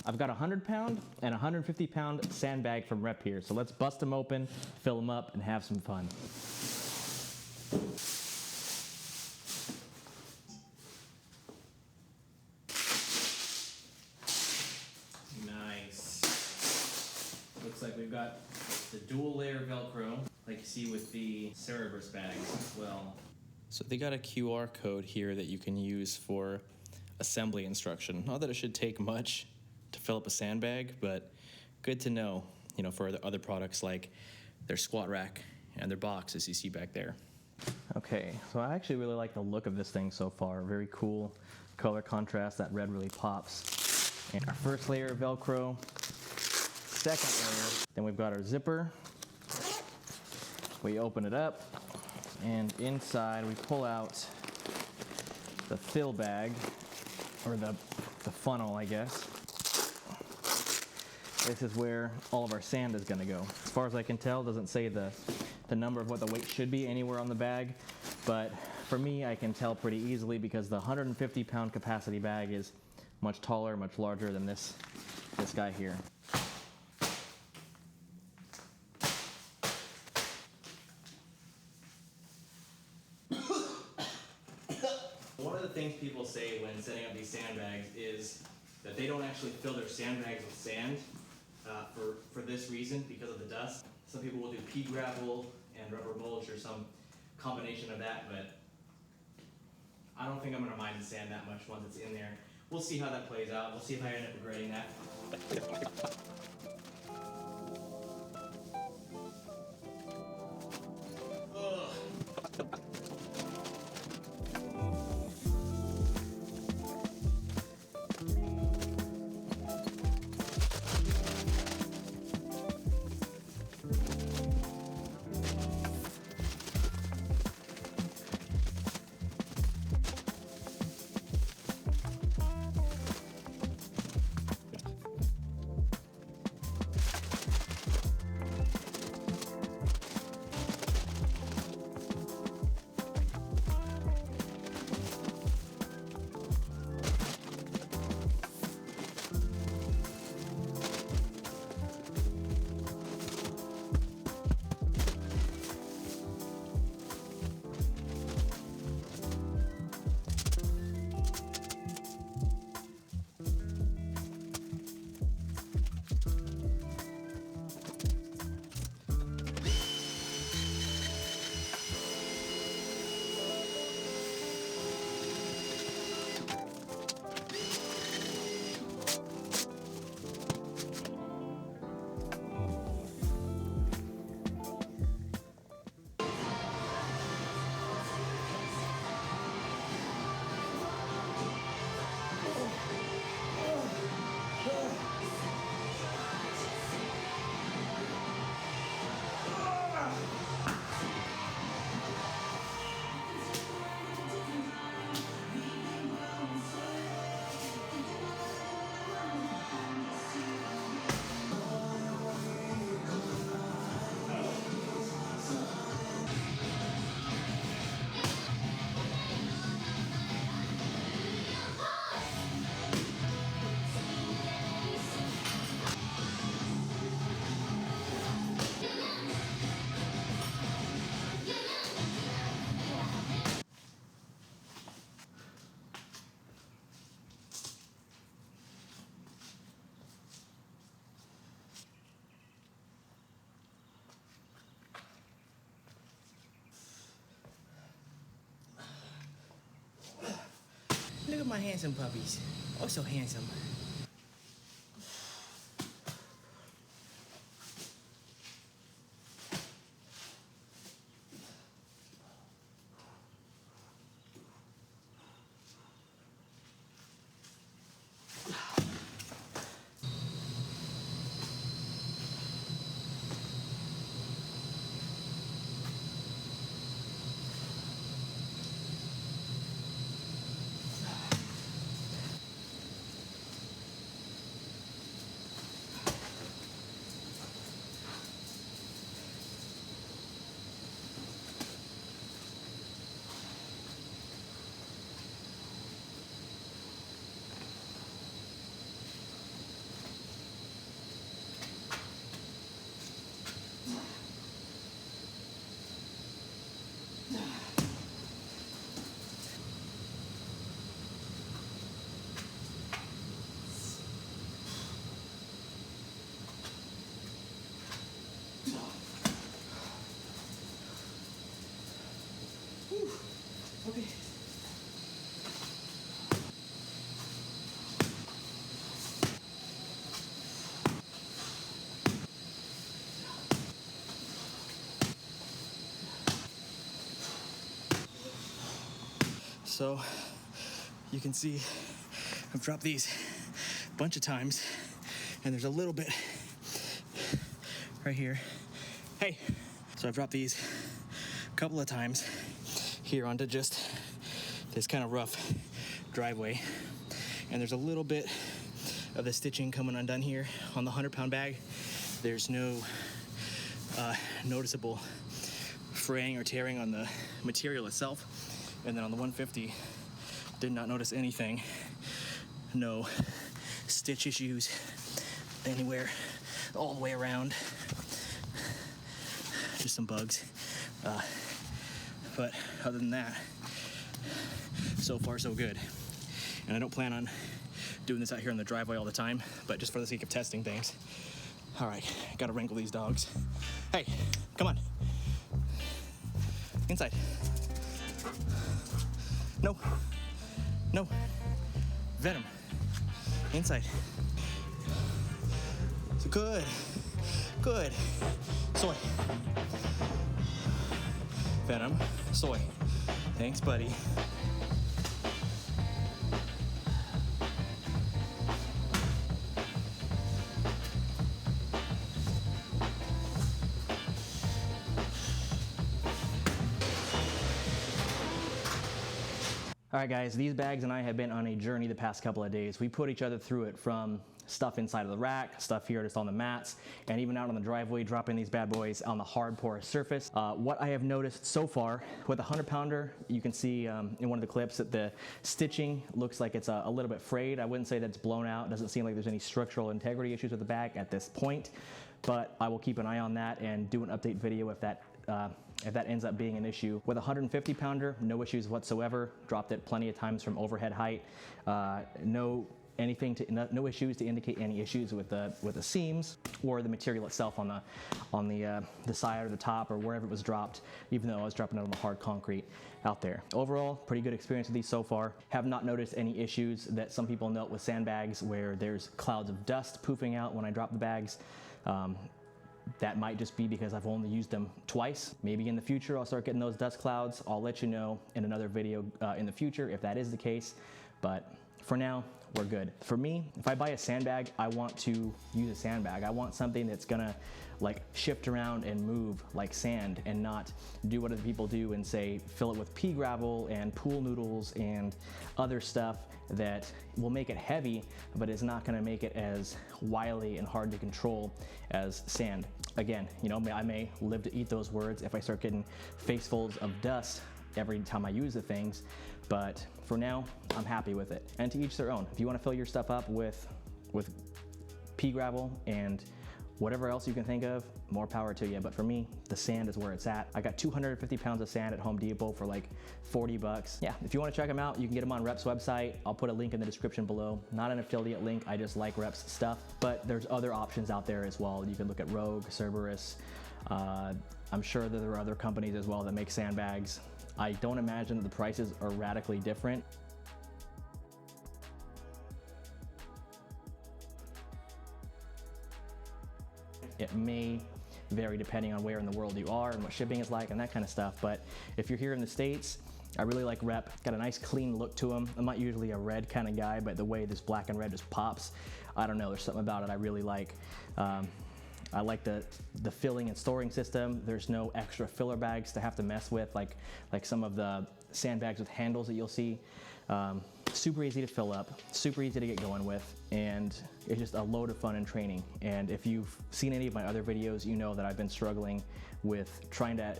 I've got a 100-pound and a 150-pound sandbag from Rep here. So let's bust them open, fill them up, and have some fun. Nice. Looks like we've got the dual layer Velcro, like you see with the Cerberus bags as well. So they got a QR code here that you can use for assembly instruction. Not that it should take much to fill up a sandbag, but good to know, you know, for the other products like their squat rack and their box, as you see back there. Okay, so I actually really like the look of this thing so far. Very cool color contrast. That red really pops. And our first layer of Velcro, second layer. Then we've got our zipper. We open it up, and inside we pull out the fill bag, or the funnel, I guess. This is where all of our sand is gonna go. As far as I can tell, it doesn't say the number of what the weight should be anywhere on the bag, but for me, I can tell pretty easily because the 150-pound capacity bag is much taller, much larger than this guy here. One of the things people say when setting up these sandbags is that they don't actually fill their sandbags with sand for this reason, because of the dust. Some people will do pea gravel and rubber mulch or some combination of that, but I don't think I'm going to mind the sand that much once it's in there. We'll see how that plays out. We'll see if I end up regretting that. Look at my handsome puppies. Oh, so handsome. So you can see I've dropped these a bunch of times, and there's a little bit right here. Hey, so I've dropped these a couple of times here onto just this kind of rough driveway, and there's a little bit of the stitching coming undone here on the 100-pound bag. There's no noticeable fraying or tearing on the material itself, and then on the 150 did not notice anything. No stitch issues anywhere all the way around, just some bugs, but other than that, so far so good. And I don't plan on doing this out here in the driveway all the time, but just for the sake of testing things. All right, gotta wrangle these dogs. Hey, come on. Inside. No. No. Venom. Inside. So good. Good. Soy. Venom. Soy. Thanks, buddy. All right, guys, these bags and I have been on a journey the past couple of days. We put each other through it, from stuff inside of the rack, stuff here just on the mats, and even out on the driveway, dropping these bad boys on the hard porous surface. What I have noticed so far with a 100-pounder, you can see in one of the clips that the stitching looks like it's a little bit frayed. I wouldn't say that it's blown out. It doesn't seem like there's any structural integrity issues with the bag at this point, but I will keep an eye on that and do an update video if that ends up being an issue. With a 150-pounder, no issues whatsoever. Dropped it plenty of times from overhead height. No issues to indicate any issues with the seams or the material itself on the side or the top or wherever it was dropped, even though I was dropping it on the hard concrete out there. Overall, pretty good experience with these so far. Have not noticed any issues that some people note with sandbags where there's clouds of dust poofing out when I drop the bags. That might just be because I've only used them twice. Maybe in the future I'll start getting those dust clouds. I'll let you know in another video in the future if that is the case, but for now, we're good. For me, if I buy a sandbag, I want to use a sandbag. I want something that's gonna like shift around and move like sand, and not do what other people do and say fill it with pea gravel and pool noodles and other stuff that will make it heavy, but is not gonna make it as wily and hard to control as sand. Again, you know, I may live to eat those words if I start getting facefuls of dust every time I use the things, but for now, I'm happy with it. And to each their own. If you want to fill your stuff up with pea gravel and whatever else you can think of, more power to you. But for me, the sand is where it's at. I got 250 pounds of sand at Home Depot for like 40 bucks. Yeah, if you want to check them out, you can get them on Rep's website. I'll put a link in the description below. Not an affiliate link, I just like Rep's stuff. But there's other options out there as well. You can look at Rogue, Cerberus. I'm sure that there are other companies as well that make sandbags. I don't imagine that the prices are radically different. It may vary depending on where in the world you are and what shipping is like and that kind of stuff. But if you're here in the States, I really like Rep. Got a nice clean look to them. I'm not usually a red kind of guy, but the way this black and red just pops, I don't know, there's something about it I really like. I like the filling and storing system. There's no extra filler bags to have to mess with like some of the sandbags with handles that you'll see. Super easy to fill up, super easy to get going with, and it's just a load of fun and training. And if you've seen any of my other videos, you know that I've been struggling with trying to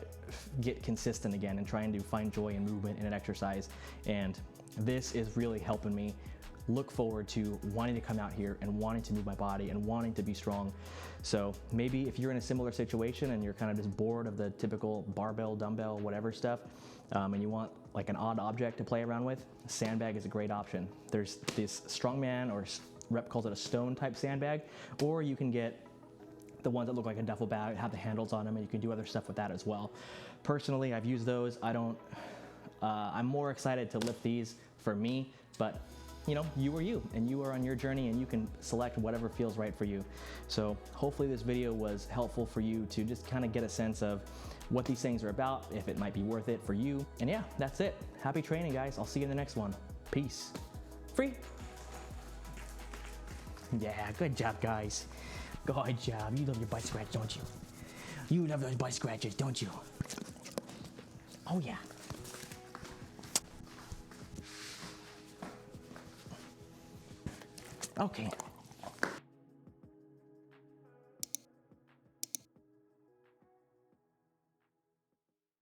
get consistent again and trying to find joy and movement in an exercise. And this is really helping me look forward to wanting to come out here and wanting to move my body and wanting to be strong. So maybe if you're in a similar situation and you're kind of just bored of the typical barbell, dumbbell, whatever stuff, and you want like an odd object to play around with, a sandbag is a great option. There's this Strongman, or Rep calls it a stone type sandbag, or you can get the ones that look like a duffel bag, have the handles on them, and you can do other stuff with that as well. Personally, I've used those. I'm more excited to lift these for me, but you know, you are you, and you are on your journey, and you can select whatever feels right for you. So hopefully this video was helpful for you to just kind of get a sense of what these things are about, if it might be worth it for you. And yeah, that's it. Happy training, guys. I'll see you in the next one. Peace. Free. Yeah, good job, guys. Good job. You love your butt scratch, don't you? You love those butt scratches, don't you? Oh, yeah. Okay.